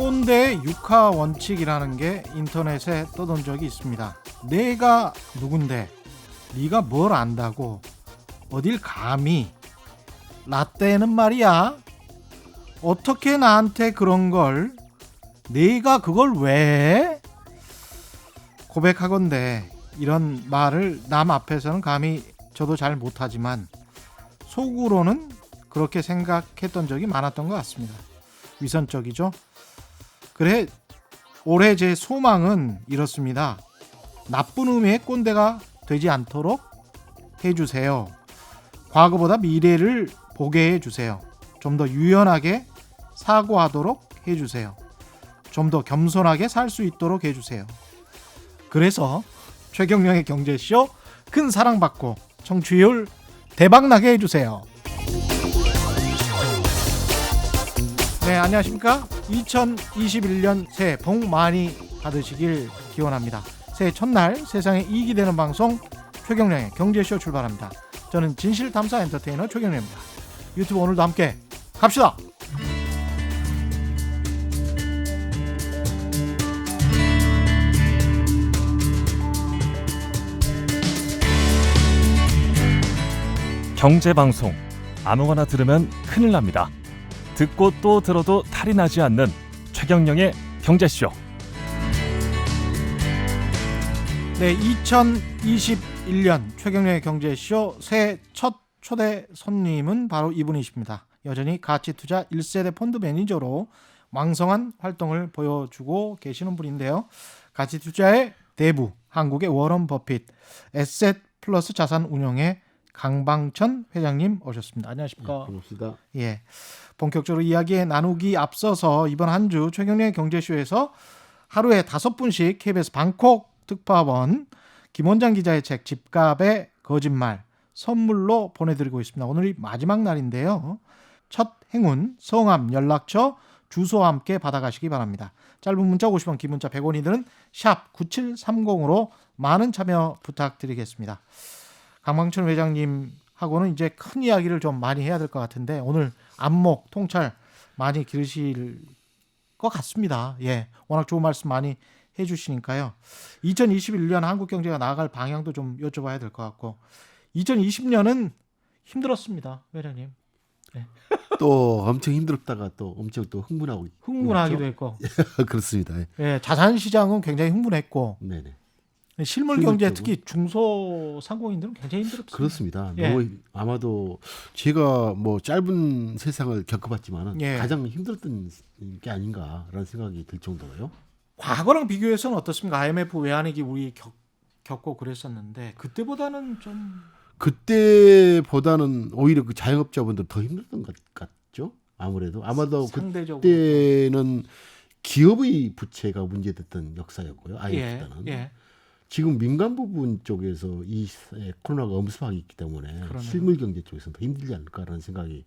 꼰대 육하 원칙이라는 게 인터넷에 떠돈 적이 있습니다. 내가 누군데 네가 뭘 안다고 어딜 감히 라떼는 말이야 어떻게 나한테 그런 걸 네가 그걸 왜 해? 고백하건대 이런 말을 남 앞에서는 감히 저도 잘 못하지만 속으로는 그렇게 생각했던 적이 많았던 것 같습니다. 위선적이죠. 그래 올해 제 소망은 이렇습니다. 나쁜 의미의 꼰대가 되지 않도록 해주세요. 과거보다 미래를 보게 해주세요. 좀 더 유연하게 사고하도록 해주세요. 좀 더 겸손하게 살 수 있도록 해주세요. 그래서 최경영의 경제쇼 큰 사랑받고 청취율 대박나게 해주세요. 네, 안녕하십니까? 2021년 새해 복 많이 받으시길 기원합니다. 새해 첫날 세상에 이익이 되는 방송 최경영의 경제쇼 출발합니다. 저는 진실탐사 엔터테이너 최경영입니다. 유튜브 오늘도 함께 갑시다. 경제방송 아무거나 들으면 큰일 납니다. 듣고 또 들어도 탈이 나지 않는 최경영의 경제쇼. 네, 2021년 최경영의 경제쇼 새해 첫 초대 손님은 바로 이분이십니다. 여전히 가치투자 1세대 펀드 매니저로 왕성한 활동을 보여주고 계시는 분인데요. 가치투자의 대부, 한국의 워런 버핏, 에셋 플러스 자산 운용의 강방천 회장님 오셨습니다. 안녕하십니까? 반갑습니다. 예, 본격적으로 이야기 나누기 앞서서 이번 한 주 최경영의 경제쇼에서 하루에 5분씩 KBS 방콕 특파원 김원장 기자의 책 집값의 거짓말 선물로 보내드리고 있습니다. 오늘이 마지막 날인데요. 첫 행운, 성함, 연락처, 주소와 함께 받아가시기 바랍니다. 짧은 문자 50원, 긴 문자 100원이들은 샵 9730으로 많은 참여 부탁드리겠습니다. 강방천 회장님하고는 이제 큰 이야기를 좀 많이 해야 될 것 같은데 오늘 안목, 통찰 많이 기르실 것 같습니다. 예, 워낙 좋은 말씀 많이 해주시니까요. 2021년 한국 경제가 나아갈 방향도 좀 여쭤봐야 될 것 같고 2020년은 힘들었습니다, 회장님. 네. 또 엄청 힘들었다가 또 엄청 또 흥분하기도 했고 그렇습니다. 예, 자산 시장은 굉장히 흥분했고 네네. 실물 경제 특히 중소상공인들은 굉장히 힘들었습니다. 그렇습니다. 예. 너무 아마도 제가 뭐 짧은 세상을 겪어봤지만은 예. 가장 힘들었던 게 아닌가라는 생각이 들 정도로요. 과거랑 비교해서는 어떻습니까? IMF 외환위기 우리 겪고 그랬었는데 그때보다는 좀 그때보다는 오히려 그 자영업자분들 더 힘들었던 것 같죠. 아마도 상대적으로 그때는 기업의 부채가 문제됐던 역사였고요. 예, IMF보다는. 예. 지금 민간 부분 쪽에서 이 코로나가 엄습하기 있기 때문에 그러네요. 실물 경제 쪽에서는 더 힘들지 않을까라는 생각이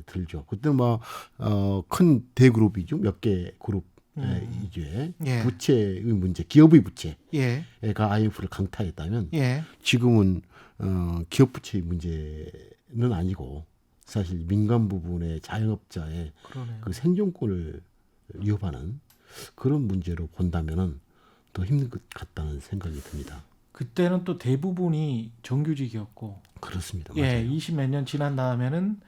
들죠. 그때 큰 대그룹이죠. 몇 개 그룹 이제 예. 부채의 문제, 기업의 부채가 예. IMF를 강타했다면 예. 지금은 기업 부채의 문제는 아니고 사실 민간 부분의 자영업자의 그러네요. 그 생존권을 위협하는 그런 문제로 본다면은 더 힘든 것 같다는 생각이 듭니다. 그때는 또 대부분이 정규직이었고 그렇습니다. 예, 맞아요. 20 몇 년 지난 다음에는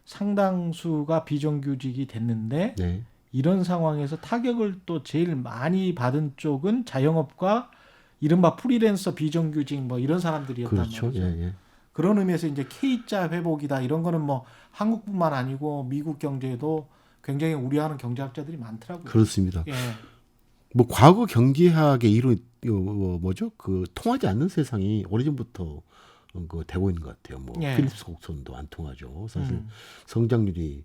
상당수가 비정규직이 됐는데 네. 이런 상황에서 타격을 또 제일 많이 받은 쪽은 자영업과 이른바 프리랜서 비정규직 뭐 이런 사람들이었단 그렇죠. 말이죠. 예. 그런 의미에서 이제 K자 회복이다 이런 거는 뭐 한국뿐만 아니고 미국 경제도 굉장히 우려하는 경제학자들이 많더라고요. 그렇습니다. 예. 뭐 과거 경제학의 이론 뭐죠? 그 통하지 않는 세상이 오래전부터 되고 있는 것 같아요. 뭐 예. 필립스 곡선도 안 통하죠. 사실 성장률이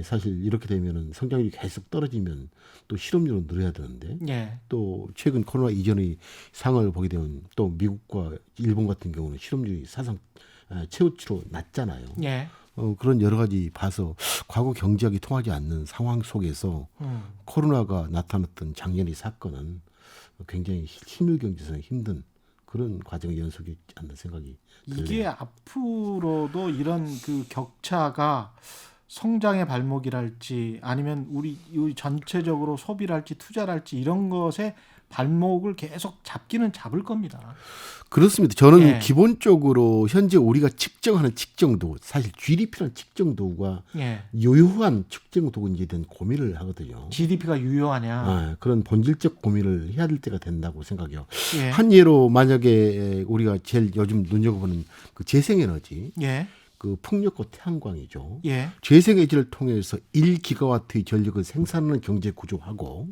사실 이렇게 되면은 성장률이 계속 떨어지면 또 실업률은 늘어야 되는데 예. 또 최근 코로나 이전의 상황을 보게 되면 또 미국과 일본 같은 경우는 실업률이 사상 최고치로 낮잖아요. 예. 그런 여러 가지 봐서 과거 경제학이 통하지 않는 상황 속에서 코로나가 나타났던 작년의 사건은 굉장히 실물 경제에서는 힘든 그런 과정의 연속이지 않는 생각이 이게 들네요. 앞으로도 이런 그 격차가 성장의 발목이랄지 아니면 우리 전체적으로 소비랄지 투자랄지 이런 것에 발목을 계속 잡기는 잡을 겁니다. 그렇습니다. 저는 예. 기본적으로 현재 우리가 측정하는 측정도, 사실 GDP라는 측정도가 예. 유효한 측정도인지에 대한 고민을 하거든요. GDP가 유효하냐? 그런 본질적 고민을 해야 될 때가 된다고 생각해요. 예. 한 예로 만약에 우리가 제일 요즘 눈여겨보는 그 재생에너지, 예. 그 풍력과 태양광이죠. 예. 재생에너지를 통해서 1기가와트의 전력을 생산하는 경제 구조하고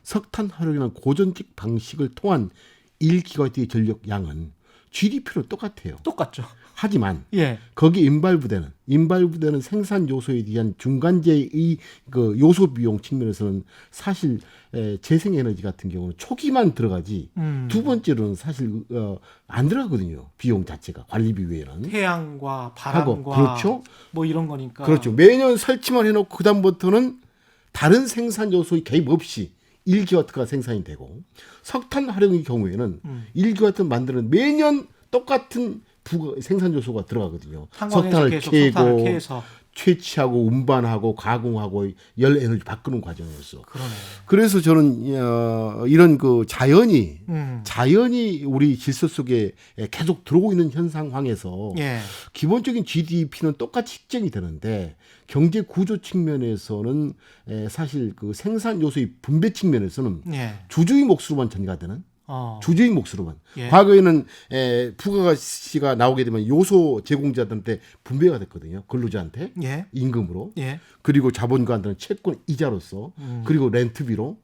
석탄 활용이라는 고전적 방식을 통한 1기가와트의 전력 양은 GDP로 똑같아요. 똑같죠. 하지만 예. 거기 인발부대는 생산 요소에 대한 중간재의 그 요소 비용 측면에서는 사실 재생에너지 같은 경우는 초기만 들어가지 두 번째로는 사실 안 들어가거든요. 비용 자체가 관리비 외에는. 태양과 하고, 바람과 그렇죠. 뭐 이런 거니까. 그렇죠. 매년 설치만 해놓고 그다음부터는 다른 생산 요소의 개입 없이 1기와트가 생산이 되고, 석탄 활용의 경우에는 1기와트 만드는 매년 똑같은 생산 요소가 들어가거든요. 석탄을 캐고 캐서. 채취하고 운반하고 가공하고 열 에너지 바꾸는 과정에서. 그러네. 그래서 저는 이런 그 자연이 우리 질서 속에 계속 들어오고 있는 현상황에서 예. 기본적인 GDP는 똑같이 측정이 되는데 경제 구조 측면에서는 사실 그 생산 요소의 분배 측면에서는 예. 주주의 몫으로만 전가되는. 주주의 몫으로만. 예. 과거에는 부가가치가 나오게 되면 요소 제공자들한테 분배가 됐거든요. 근로자한테 예. 임금으로. 예. 그리고 자본가한테는 채권 이자로서 그리고 렌트비로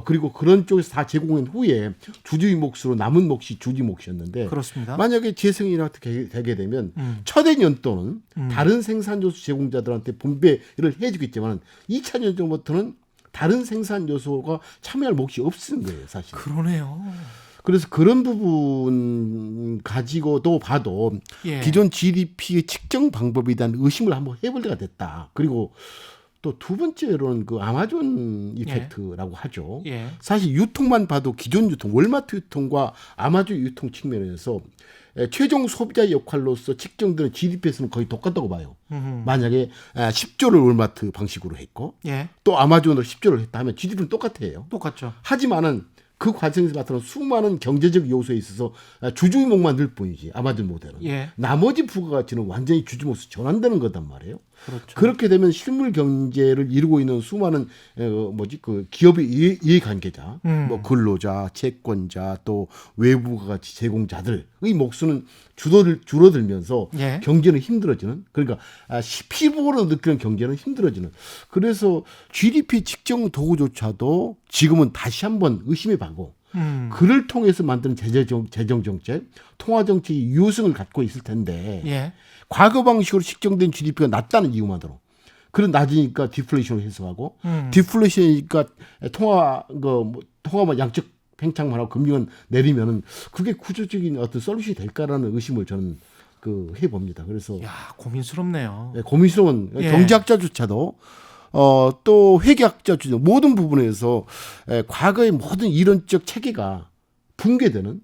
그리고 그런 쪽에서 다 제공한 후에 주주의 몫으로 남은 몫이 주주 몫이었는데 그렇습니다. 만약에 재생이나 되게 되면 첫해 년도는 다른 생산 요소 제공자들한테 분배를 해주겠지만 2차 년도부터는 다른 생산 요소가 참여할 몫이 없는 거예요, 사실. 그러네요. 그래서 그런 부분 가지고도 봐도 예. 기존 GDP의 측정 방법에 대한 의심을 한번 해볼 때가 됐다. 그리고 또 두 번째로는 그 아마존 이펙트라고 하죠. 예. 사실 유통만 봐도 기존 유통, 월마트 유통과 아마존 유통 측면에서 최종 소비자의 역할로서 측정되는 GDP에서는 거의 똑같다고 봐요. 만약에 10조를 월마트 방식으로 했고 예. 또 아마존으로 10조를 했다 하면 GDP는 똑같아요. 똑같죠. 하지만은 그 과정에서 나타난 수많은 경제적 요소에 있어서 주주의 몫만 늘 뿐이지, 아마존 모델은. 예. 나머지 부가가치는 완전히 주주 몫으로 전환되는 거단 말이에요. 그렇죠. 그렇게 되면 실물 경제를 이루고 있는 수많은 그 기업의 이해관계자, 뭐 근로자, 채권자, 또 외부가치 제공자들의 몫은 줄어들면서 예. 경제는 힘들어지는, 그러니까 피부로 느끼는 경제는 힘들어지는. 그래서 GDP 측정 도구조차도 지금은 다시 한번 의심해보고 그를 통해서 만드는 재정정책, 통화정책이 유효성을 갖고 있을 텐데 예. 과거 방식으로 측정된 GDP가 낮다는 이유만으로, 그런 낮으니까 디플레이션을 해석하고 디플레이션이니까 통화만 양적 팽창만 하고 금리만 내리면은 그게 구조적인 어떤 솔루션이 될까라는 의심을 저는 해봅니다. 그래서 야, 고민스럽네요. 고민스러운 예. 경제학자조차도 또 회계학자조차도 모든 부분에서 과거의 모든 이론적 체계가 붕괴되는.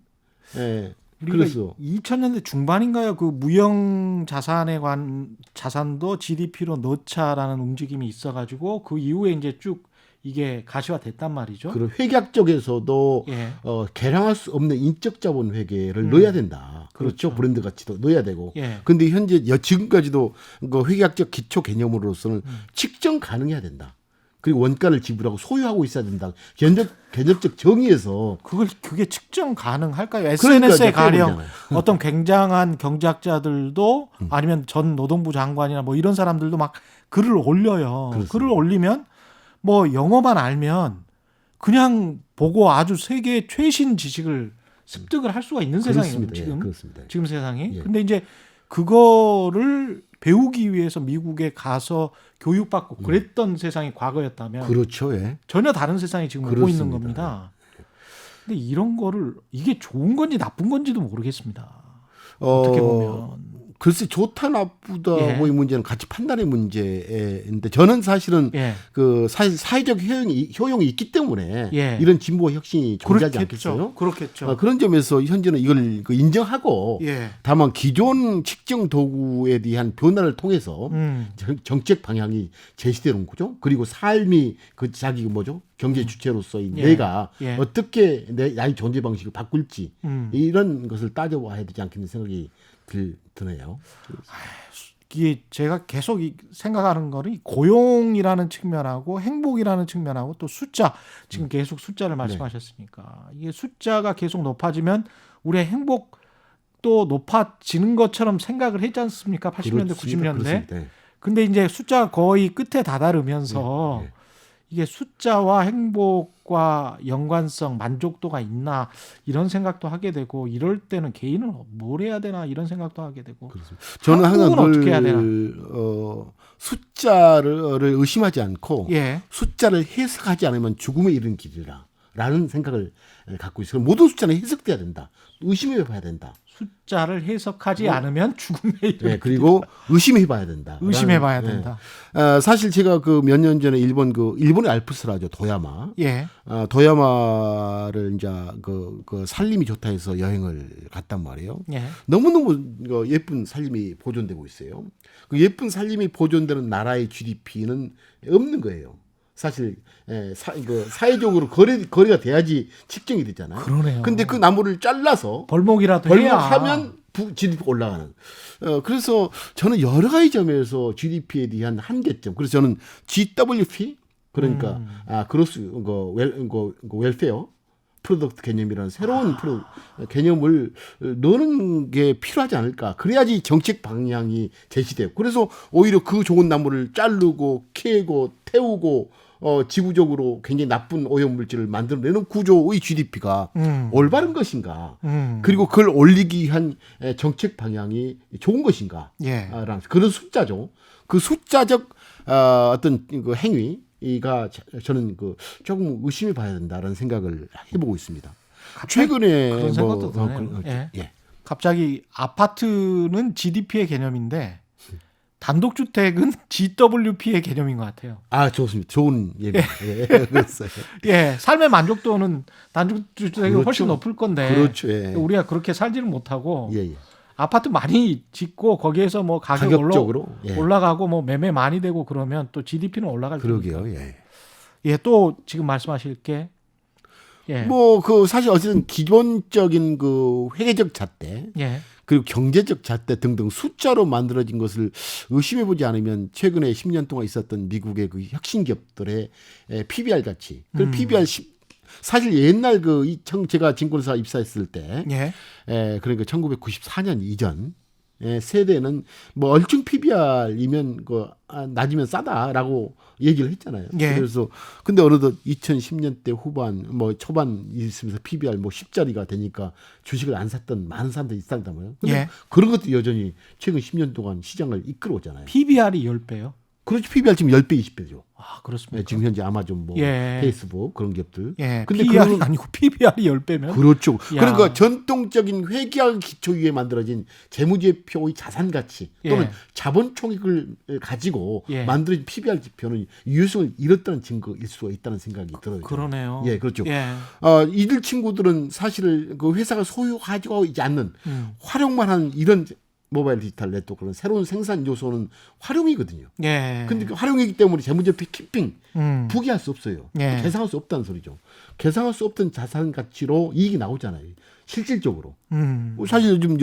그래서 2000년대 중반인가요? 그 무형 자산에 관한 자산도 GDP로 넣자라는 움직임이 있어가지고 그 이후에 이제 쭉 이게 가시화됐단 말이죠. 그리고 회계학 쪽에서도 예. 계량할 수 없는 인적 자본 회계를 넣어야 된다. 그렇죠. 브랜드 가치도 넣어야 되고. 예. 근데 현재 지금까지도 그 회계학적 기초 개념으로서는 측정 가능해야 된다. 그리고 원가를 지불하고 소유하고 있어야 된다. 개념적 정의에서 그게 측정 가능할까요? 그러니까 SNS에 가령 해보잖아요. 어떤 굉장한 경제학자들도 아니면 전 노동부 장관이나 뭐 이런 사람들도 막 글을 올려요. 그렇습니다. 글을 올리면 뭐 영어만 알면 그냥 보고 아주 세계 최신 지식을 습득을 할 수가 있는 세상이에요. 그렇습니다. 지금. 예, 그렇습니다. 지금 세상이. 예. 근데 이제 그거를 배우기 위해서 미국에 가서 교육받고 그랬던 세상이 과거였다면 그렇죠. 예. 전혀 다른 세상이 지금 오고 그렇습니다. 있는 겁니다. 근데 이런 거를 이게 좋은 건지 나쁜 건지도 모르겠습니다. 어떻게 보면 글쎄 좋다 나쁘다의 예. 문제는 가치 판단의 문제인데 저는 사실은 예. 그 사회적 효용이 있기 때문에 예. 이런 진보와 혁신이 존재하지 않겠어요? 그렇겠죠. 그런 점에서 현재는 이걸 인정하고 예. 다만 기존 측정 도구에 대한 변화를 통해서 정책 방향이 제시되는 거죠. 그리고 삶이 그 자기 뭐죠? 경제 주체로서의 예. 내가 예. 어떻게 나의 존재 방식을 바꿀지 이런 것을 따져봐야 되지 않겠는 생각이 드네요. 이게 제가 계속 생각하는 거는 이 고용이라는 측면하고 행복이라는 측면하고 또 숫자 지금 계속 숫자를 말씀하셨으니까 이게 숫자가 계속 높아지면 우리의 행복도 높아지는 것처럼 생각을 했지 않습니까? 80년대, 90년대. 그렇습니다. 근데 이제 숫자가 거의 끝에 다다르면서 예. 이게 숫자와 행복과 연관성, 만족도가 있나 이런 생각도 하게 되고 이럴 때는 개인은 뭘 해야 되나 이런 생각도 하게 되고 그렇습니다. 저는 항상 한국은 어떻게 해야 되나? 숫자를 의심하지 않고 예. 숫자를 해석하지 않으면 죽음에 이른 길이라는 생각을 갖고 있어요. 모든 숫자는 해석돼야 된다. 의심해봐야 된다. 숫자를 해석하지 않으면 죽음에 이르는 네, 그리고 의심해봐야 된다. 의심해봐야 된다. 사실 제가 그 몇 년 전에 일본의 알프스라죠 도야마. 예. 도야마를 이제 그 산림이 좋다 해서 여행을 갔단 말이에요. 예. 너무너무 예쁜 산림이 보존되고 있어요. 그 예쁜 산림이 보존되는 나라의 GDP는 없는 거예요. 사실 사회적으로 거래가 돼야지 측정이 되잖아요. 그러네요. 근데 그 나무를 잘라서 벌목이라도 해야 벌목하면 GDP 올라가는. 그래서 저는 여러 가지 점에서 GDP에 대한 한계점. 그래서 저는 GWP 그러니까 그로스 웰페어 프로덕트 개념이라는 새로운 개념을 넣는 게 필요하지 않을까. 그래야지 정책 방향이 제시돼요. 그래서 오히려 그 좋은 나무를 자르고 캐고 태우고 지구적으로 굉장히 나쁜 오염물질을 만들어내는 구조의 GDP가 올바른 것인가. 그리고 그걸 올리기 위한 정책 방향이 좋은 것인가. 예. 라는 그런 숫자죠. 그 숫자적 어떤 그 행위가 저는 조금 의심해 봐야 된다라는 생각을 해보고 있습니다. 최근에 그런 생각도 드네요. 예. 갑자기 아파트는 GDP의 개념인데 단독주택은 GWP의 개념인 것 같아요. 아, 좋습니다. 좋은 예비. 예. 그랬어요. 예, 삶의 만족도는 단독주택이 그렇죠. 훨씬 높을 건데 그렇죠. 예. 우리가 그렇게 살지는 못하고 예. 아파트 많이 짓고 거기에서 뭐 가격 가격적으로 올라가고 뭐 매매 많이 되고 그러면 또 GDP는 올라갈 그러게요. 테니까. 예. 예, 또 지금 말씀하실 게 예. 뭐 사실 어쨌든 기본적인 그 회계적 잣대 예. 그리고 경제적 잣대 등등 숫자로 만들어진 것을 의심해보지 않으면 최근에 10년 동안 있었던 미국의 그 혁신 기업들의 PBR 가치, 그 PBR 사실 옛날 제가 증권사 입사했을 때, 예. 그러니까 1994년 이전 세대는 뭐 얼추 PBR이면 낮으면 싸다라고 얘기를 했잖아요. 예. 그래서 근데 어느덧 2010년대 후반 뭐 초반 있으면서 PBR 뭐 10짜리가 되니까 주식을 안 샀던 많은 사람들이 있었단 말이에요. 근데 예. 그런 것도 여전히 최근 10년 동안 시장을 이끌어오잖아요. PBR이 10배요? 그렇죠. PBR 지금 10배, 20배죠. 아, 그렇습니까? 지금 현재 아마존 페이스북 그런 기업들. 예. 근데 PBR이 그런 아니고 PBR이 10배면 그렇죠. 야. 그러니까 전통적인 회계학 기초 위에 만들어진 재무제표의 자산 가치 또는 자본 총액을 가지고 만들어진 PBR 지표는 유효성을 잃었다는 증거일 수가 있다는 생각이 들어요. 그러네요. 예, 그렇죠. 예. 이들 친구들은 사실 그 회사가 소유하고 있지 않는 활용만 한 이런 모바일 디지털 네트워크는 새로운 생산 요소는 활용이거든요. 예. 근데 그 활용이기 때문에 재무제표 키핑 부기할 수 없어요. 예. 계상할 수 없다는 소리죠. 계상할 수 없던 자산 가치로 이익이 나오잖아요. 실질적으로. 사실 요즘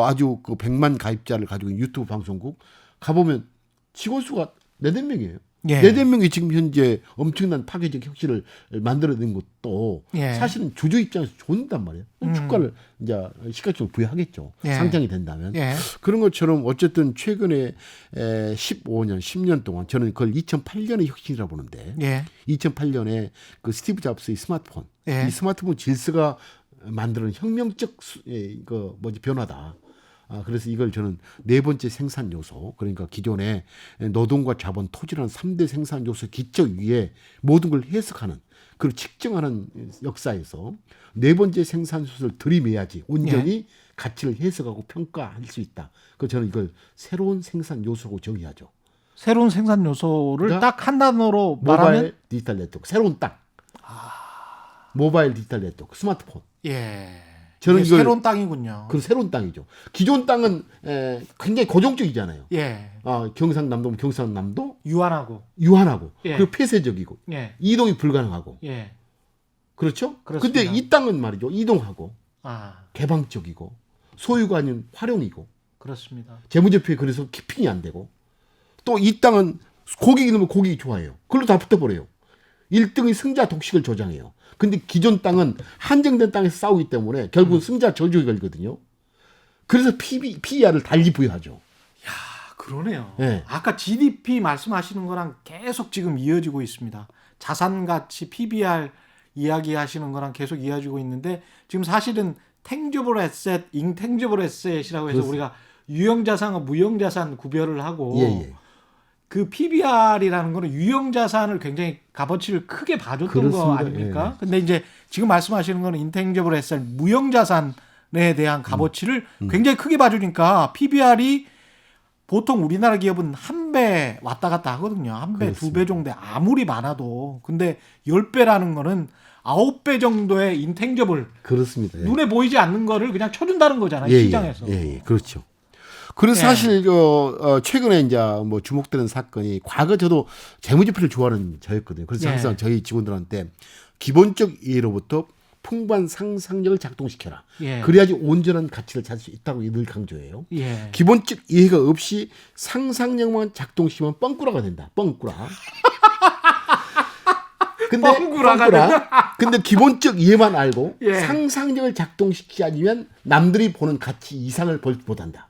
아주 그 100만 가입자를 가지고 있는 유튜브 방송국 가보면 직원 수가 4-5명이에요. 예. 4-5명이 지금 현재 엄청난 파괴적 혁신을 만들어낸 것도 사실은 주주 입장에서 좋은단 말이에요. 주가를 이제 시가총액 부여하겠죠. 상장이 된다면. 그런 것처럼 어쨌든 최근에 15년, 10년 동안 저는 그걸 2008년의 혁신이라고 보는데 2008년에 그 스티브 잡스의 스마트폰, 이 스마트폰 질서가 만드는 혁명적 변화다. 그래서 이걸 저는 4번째 생산 요소, 그러니까 기존의 노동과 자본, 토지라는 3대 생산 요소 기초 위에 모든 걸 해석하는, 그리고 측정하는 역사에서 4번째 생산 요소를 들이매야지 온전히 가치를 해석하고 평가할 수 있다. 그 저는 이걸 새로운 생산 요소라고 정의하죠. 새로운 생산 요소를 그러니까 딱 한 단어로 모바일 말하면 디지털 네트워크 새로운 땅. 모바일 디지털 네트워크 스마트폰. 예. 저는 이게 이걸 새로운 땅이군요. 그 새로운 땅이죠. 기존 땅은 굉장히 고정적이잖아요. 예. 경상남도면 경상남도 유한하고. 유한하고 예. 그리고 폐쇄적이고 예. 이동이 불가능하고 예. 그렇죠? 그렇습니다. 근데 이 땅은 말이죠. 이동하고 아, 개방적이고 소유가 아닌 활용이고 그렇습니다. 재무제표에 그래서 키핑이 안 되고 또 이 땅은 고객이 넣으면 고객이 좋아해요. 그걸로 다 붙어버려요. 1등의 승자 독식을 조장해요. 근데 기존 땅은 한정된 땅에서 싸우기 때문에 결국은 승자 저주에 걸거든요. 그래서 PER을 달리 부여하죠. 아, 그러네요. 예. 아까 GDP 말씀하시는 거랑 계속 지금 이어지고 있습니다. 자산 가치 PBR 이야기하시는 거랑 계속 이어지고 있는데 지금 사실은 tangible asset, intangible asset이라고 해서 우리가 유형 자산과 무형 자산 구별을 하고 예. 그 PBR이라는 거는 유형 자산을 굉장히 값어치를 크게 봐줬던 그렇습니다. 거 아닙니까? 예. 근데 이제 지금 말씀하시는 거는 intangible asset, 무형 자산에 대한 값어치를 굉장히 크게 봐주니까 PBR이 보통 우리나라 기업은 한 배 왔다 갔다 하거든요. 한 배, 두 배 정도 아무리 많아도. 근데 10배라는 거는 9배 정도의 인탱저블 그렇습니다. 예. 눈에 보이지 않는 거를 그냥 쳐준다는 거잖아요. 시장에서. 예. 그렇죠. 그래서 예. 사실 최근에 이제 뭐 주목되는 사건이 과거 저도 재무제표를 좋아하는 저였거든요. 그래서 예. 항상 저희 직원들한테 기본적 이해로부터 풍부한 상상력을 작동시켜라. 예. 그래야지 온전한 가치를 찾을 수 있다고 늘 강조해요. 예. 기본적 이해가 없이 상상력만 작동시키면 뻥꾸라가 된다. 뻥꾸라. 근데 뻥꾸라가 된다. 근데 기본적 이해만 알고 예. 상상력을 작동시키지 않으면 남들이 보는 가치 이상을 볼 못한다.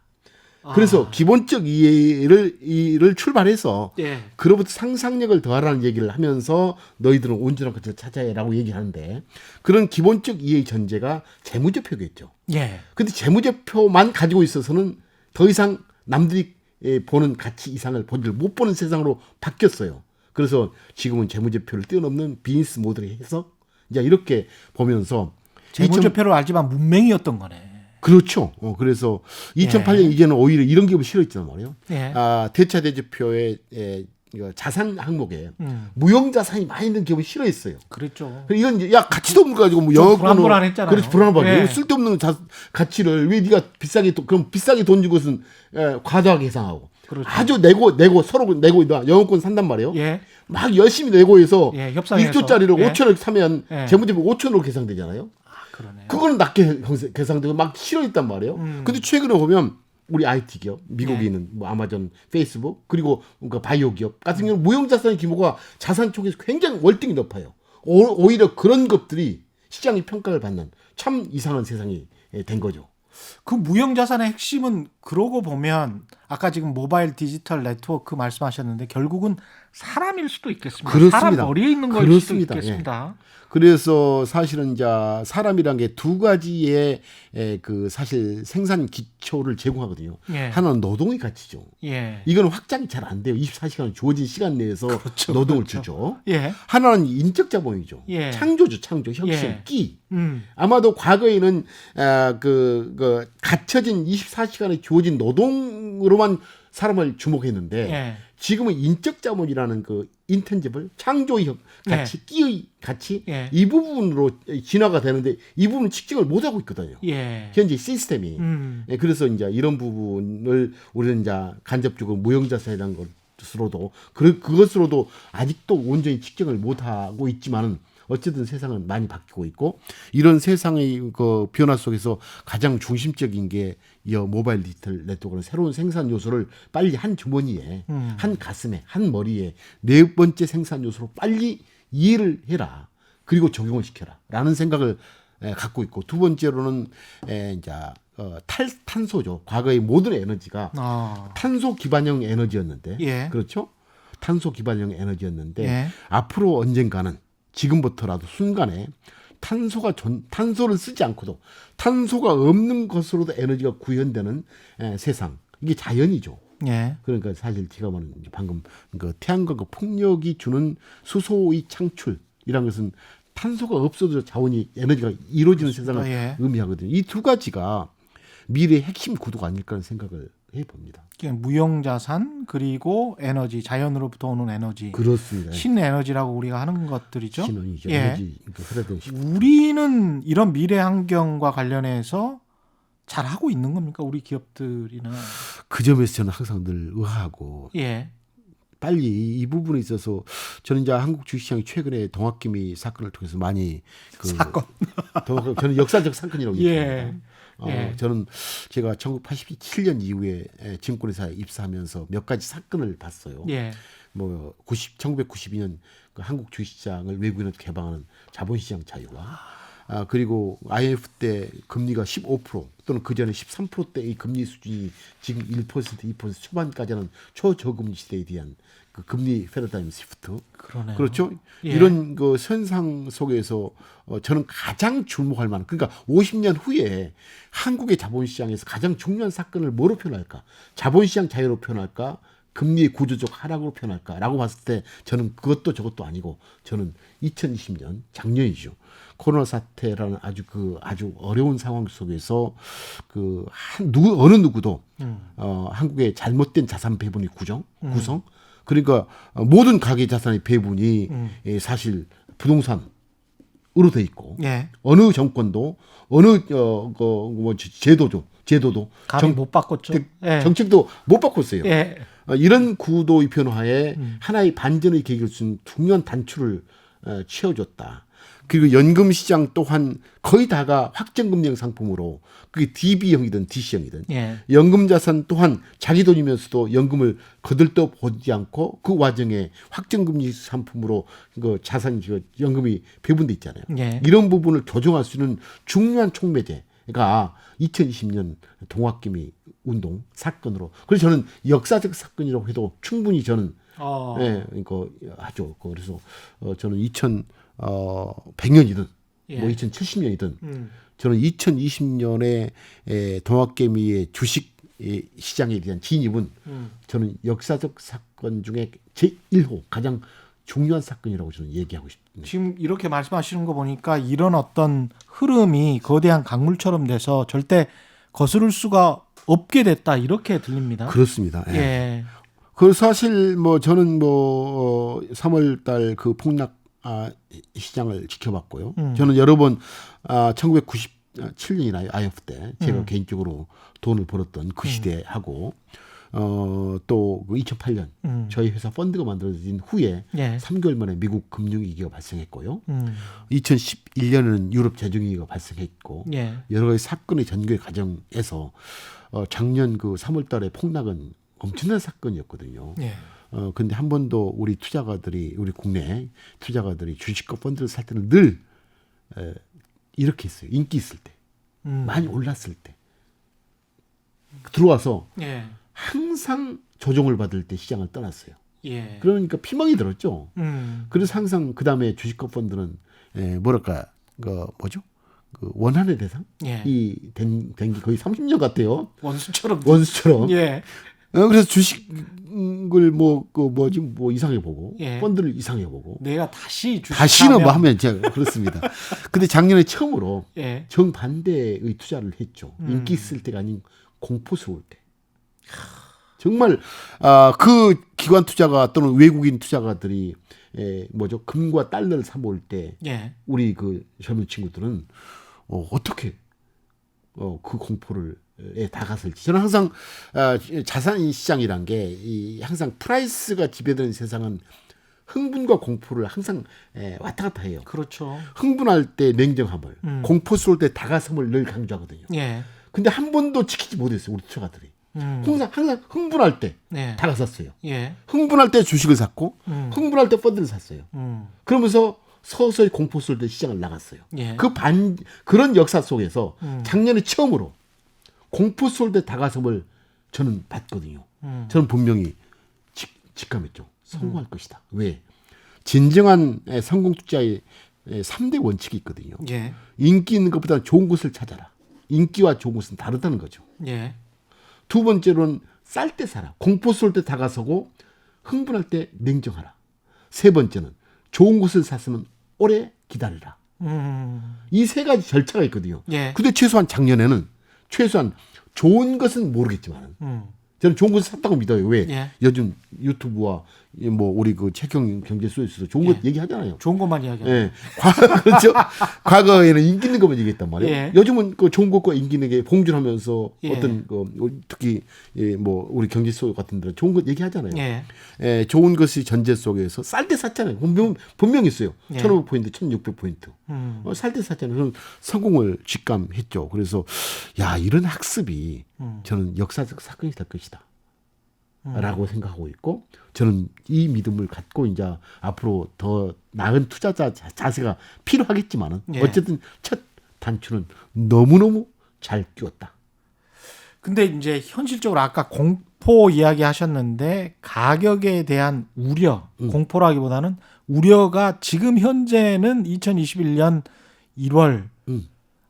그래서 기본적 이해를 출발해서 예. 그로부터 상상력을 더하라는 얘기를 하면서 너희들은 온전한 가치를 찾아야라고 얘기하는데 그런 기본적 이해의 전제가 재무제표겠죠. 예. 근데 재무제표만 가지고 있어서는 더 이상 남들이 보는 가치 이상을 못 보는 세상으로 바뀌었어요. 그래서 지금은 재무제표를 뛰어넘는 비즈니스 모델의 해석 이제 이렇게 보면서 재무제표를 알지만 문맹이었던 거네. 그렇죠. 그래서 2008년 이제는 오히려 이런 기업을 싫어했단 말이에요. 예. 대차대조표의 이거 자산 항목에 무형 자산이 많이 있는 기업을 싫어했어요. 그랬죠. 이건 이제 야 가치도 없는 거 가지고 뭐 좀 영어권으로 불안불안했잖아요. 그렇지 불안불안. 예. 쓸데없는 가치를 왜 네가 비싸게 그럼 비싸게 돈 주고 것은 과도하게 계상하고 그렇죠. 아주 내고 서로 내고 영어권 산단 말이에요. 예. 막 열심히 내고 해서 예, 협상해서. 1조짜리를 예. 5천을 사면 예. 재무제표 5천으로 계상되잖아요. 그러네요. 그거는 낮게 계상되고 막 싫어했단 말이에요. 근데 최근에 보면 우리 IT 기업, 미국에 있는 뭐 아마존, 페이스북 그리고 그러니까 바이오 기업 같은 경우는 무형 자산의 규모가 자산 쪽에서 굉장히 월등히 높아요. 오히려 그런 것들이 시장의 평가를 받는 참 이상한 세상이 된 거죠. 그 무형 자산의 핵심은 그러고 보면 아까 지금 모바일 디지털 네트워크 말씀하셨는데 결국은 사람일 수도 있겠습니다. 그렇습니다. 사람 머리에 있는 거일 그렇습니다. 수도 있겠습니다. 그래서 사실은 이제 사람이란 게 두 가지의 그 사실 생산 기초를 제공하거든요. 예. 하나는 노동의 가치죠. 예. 이거는 확장이 잘 안 돼요. 24시간 주어진 시간 내에서 그렇죠, 노동을 그렇죠. 주죠. 예. 하나는 인적 자본이죠. 예. 창조죠, 창조, 혁신, 예. 끼. 아마도 과거에는 그 갇혀진 24시간에 주어진 노동으로만 사람을 주목했는데 예. 지금은 인적 자본이라는 그 인텐지블 창조의 가치, 끼의 가치 예. 이 부분으로 진화가 되는데 이 부분 측정을 못 하고 있거든요. 예. 현재 시스템이. 그래서 이제 이런 부분을 우리는 이제 간접적으로 무형자산이라는 것으로도 그것으로도 아직도 온전히 측정을 못 하고 있지만은 어쨌든 세상은 많이 바뀌고 있고 이런 세상의 그 변화 속에서 가장 중심적인 게 이 모바일 디지털 네트워크는 새로운 생산 요소를 빨리 한 주머니에 한 가슴에 한 머리에 네 번째 생산 요소로 빨리 이해를 해라. 그리고 적용을 시켜라라는 생각을 갖고 있고 두 번째로는 이제 탈탄소죠. 과거의 모든 에너지가 탄소 기반형 에너지였는데 예. 그렇죠? 탄소 기반형 에너지였는데 예. 앞으로 언젠가는 지금부터라도 순간에 탄소를 쓰지 않고도 탄소가 없는 것으로도 에너지가 구현되는 세상. 이게 자연이죠. 예. 그러니까 사실 제가 말한 방금 그 태양과 그 풍력이 주는 수소의 창출이란 것은 탄소가 없어도 자원이 에너지가 이루어지는 세상을 예. 의미하거든요. 이 두 가지가 미래의 핵심 구도가 아닐까 하는 생각을 해봅니다. 무형자산 그리고 에너지, 자연으로부터 오는 에너지, 그렇습니다. 신에너지라고 우리가 하는 것들이죠. 신원이죠. 예. 에너지 회사된 우리는 이런 미래 환경과 관련해서 잘 하고 있는 겁니까? 우리 기업들이나. 그 점에서 저는 항상 늘 의아하고 예. 빨리 이 부분에 있어서 저는 이제 한국 주식시장이 최근에 동학개미 사건을 통해서 많이 사건. 저는 역사적 사건이라고 예. 얘기합니다. 예. 저는 제가 1987년 이후에 증권회사에 입사하면서 몇 가지 사건을 봤어요. 예. 1992년 그 한국 주식시장을 외국인한테 개방하는 자본시장 자유화, 그리고 IMF 때 금리가 15% 또는 그 전에 13%대의 금리 수준이 지금 1%, 2% 초반까지는 초저금리 시대에 대한 그 금리 패러다임 시프트. 그러네요. 그렇죠. 예. 이런 그 현상 속에서 저는 가장 주목할 만한, 그러니까 50년 후에 한국의 자본시장에서 가장 중요한 사건을 뭐로 표현할까? 자본시장 자유로 표현할까? 금리의 구조적 하락으로 표현할까라고 봤을 때 저는 그것도 저것도 아니고 저는 2020년 작년이죠. 코로나 사태라는 아주 어려운 상황 속에서 어느 누구도 한국의 잘못된 자산 배분의 구성 그러니까 모든 가계 자산의 배분이 사실 부동산으로 돼 있고 예. 어느 정권도 어느 제도도 감히 못 바꿨죠. 예. 정책도 못 바꿨어요. 예. 이런 구도의 변화에 하나의 반전의 계기를 준 중요한 단추를 채워줬다. 그리고 연금 시장 또한 거의 다가 확정금리형 상품으로 그게 DB형이든 DC형이든 예. 연금 자산 또한 자기 돈이면서도 연금을 거들떠 보지 않고 그 와중에 확정금리 상품으로 그 자산 연금이 배분돼 있잖아요. 예. 이런 부분을 조정할 수 있는 중요한 촉매제가 2020년 동학개미 운동 사건으로, 그래서 저는 역사적 사건이라고 해도 충분히 저는 이거 하죠. 그래서 저는 2100년이든 예. 2070년이든 저는 2020년에 동학개미의 주식 시장에 대한 진입은 저는 역사적 사건 중에 제1호 가장 중요한 사건이라고 저는 얘기하고 싶습니다. 지금 이렇게 말씀하시는 거 보니까 이런 어떤 흐름이 거대한 강물처럼 돼서 절대 거스를 수가 없게 됐다 이렇게 들립니다. 그렇습니다. 예. 예. 그 사실 저는 3월달 그 폭락 시장을 지켜봤고요. 저는 여러 번 1997년이나 IMF 때 제가 개인적으로 돈을 벌었던 그 시대하고 또 2008년 저희 회사 펀드가 만들어진 후에 예. 3개월 만에 미국 금융위기가 발생했고요. 2011년에는 유럽 재정위기가 발생했고 예. 여러 가지 사건의 전개 과정에서 작년 그 3월달에 폭락은 엄청난 사건이었거든요. 예. 근데 한 번도 우리 국내 투자가들이 주식과 펀드를 살 때는 늘 이렇게 했어요. 인기 있을 때, 많이 올랐을 때 들어와서 예. 항상 조정을 받을 때 시장을 떠났어요. 예. 그러니까 피망이 들었죠. 그래서 항상 그 다음에 주식과 펀드는 그 원한의 대상 예. 된 게 거의 30년 같아요. 원수처럼. 예. 그래서 주식을 이상해 보고 예. 펀드를 이상해 보고 내가 다시는 하면 제가 그렇습니다. 근데 작년에 처음으로 예. 정반대의 투자를 했죠. 인기 있을 때가 아닌 공포스러울 때. 정말 그 기관 투자가 또는 외국인 투자가들이 금과 달러를 사 모을 때 예. 우리 그 젊은 친구들은 어떻게 그 공포를 다가설지. 저는 항상 자산 시장이란 게 항상 프라이스가 지배되는 세상은 흥분과 공포를 항상 왔다 갔다 해요. 그렇죠. 흥분할 때 냉정함을, 공포스러울 때 다가섬을 늘 강조하거든요. 예. 근데 한 번도 지키지 못했어요, 우리 투자가들이. 항상 흥분할 때 예. 다가섰어요. 예. 흥분할 때 주식을 샀고, 흥분할 때 펀드를 샀어요. 그러면서 서서히 공포스러울 때 시장을 나갔어요. 예. 그런 역사 속에서 작년에 처음으로 공포스러울 때 다가섬을 저는 봤거든요. 저는 분명히 직감했죠. 성공할 것이다. 왜? 진정한 성공 투자의 3대 원칙이 있거든요. 예. 인기 있는 것보다 좋은 곳을 찾아라. 인기와 좋은 곳은 다르다는 거죠. 예. 두 번째로는 쌀 때 사라. 공포스러울 때 다가서고 흥분할 때 냉정하라. 세 번째는 좋은 곳을 샀으면 오래 기다리라. 이 세 가지 절차가 있거든요. 예. 근데 최소한 작년에는 좋은 것은 모르겠지만 저는 좋은 것을 샀다고 믿어요. 왜? 예. 요즘 유튜브와 뭐 우리 그 최경 경제쇼에서 좋은 것 얘기하잖아요. 좋은 것만 이야기하는. 예. 그렇죠. 과거에는 인기 있는 것만 얘기했단 말이에요. 예. 요즘은 그 좋은 것과 인기 있는 게 봉준하면서 예. 어떤 그 특히 뭐 우리 경제쇼 같은 데는 좋은 것 얘기하잖아요. 예. 예, 좋은 것이 전제 속에서 쌀 때 샀잖아요. 분명히 있어요. 예. 1,500포인트, 1,600포인트. 살 때 샀잖아요. 그럼 성공을 직감했죠. 그래서 야, 이런 학습이 저는 역사적 사건이 될 것이다. 라고 생각하고 있고 저는 이 믿음을 갖고 이제 앞으로 더 나은 투자자 자세가 필요하겠지만은 예. 어쨌든 첫 단추는 너무너무 잘 끼웠다. 근데 이제 현실적으로 아까 공포 이야기 하셨는데 가격에 대한 우려, 공포라기보다는 우려가 지금 현재는 2021년 1월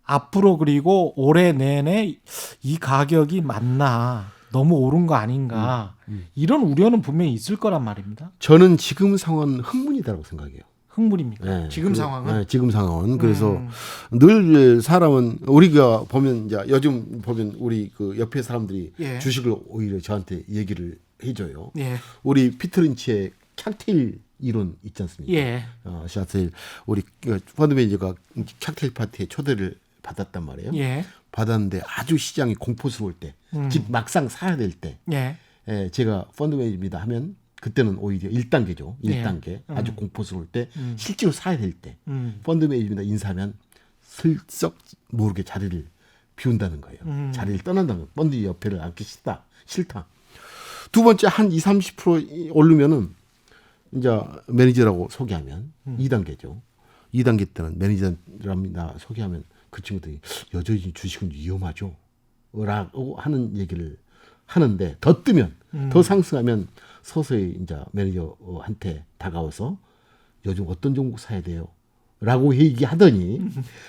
앞으로 그리고 올해 내내 이 가격이 맞나 너무 오른 거 아닌가 이런 우려는 분명히 있을 거란 말입니다. 저는 지금 상황은 흥분이다라고 생각해요. 흥분입니까? 네, 지금 상황은? 네, 지금 상황은 그래서 늘 사람은 우리가 보면 이제 요즘 보면 우리 그 옆에 사람들이 예. 주식을 오히려 저한테 얘기를 해줘요. 예. 우리 피터 린치의 칵테일 이론 있지 않습니까? 예. 샤틀 우리 펀드 매니저가 칵테일 파티에 초대를 받았단 말이에요. 예. 받았는데 아주 시장이 공포스러울 때, 집 막상 사야 될 때, 예. 제가 펀드 매니저입니다 하면 그때는 오히려 1단계죠. 예. 1단계 아주 공포스러울 때, 실제로 사야 될 때, 펀드 매니저입니다 인사하면 슬쩍 모르게 자리를 비운다는 거예요. 자리를 떠난다는 거예요. 펀드 옆에를 앉기 싫다. 두 번째 한 20-30% 오르면은 이제 매니저라고 소개하면 2단계죠. 2단계 때는 매니저랍니다 소개하면 그 친구들이 여전히 주식은 위험하죠. 라고 하는 얘기를 하는데 더 뜨면 더 상승하면 서서히 이제 매니저한테 다가와서 요즘 어떤 종목 사야 돼요? 라고 얘기하더니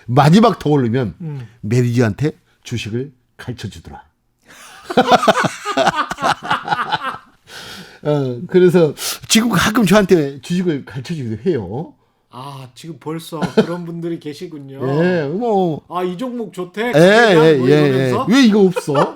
마지막 더 오르면 매니저한테 주식을 가르쳐 주더라. 그래서 지금 가끔 저한테 주식을 가르쳐 주기도 해요. 아, 지금 벌써 그런 분들이 계시군요. 예, 뭐. 아, 이 종목 좋대. 뭐 예. 왜 이거 없어?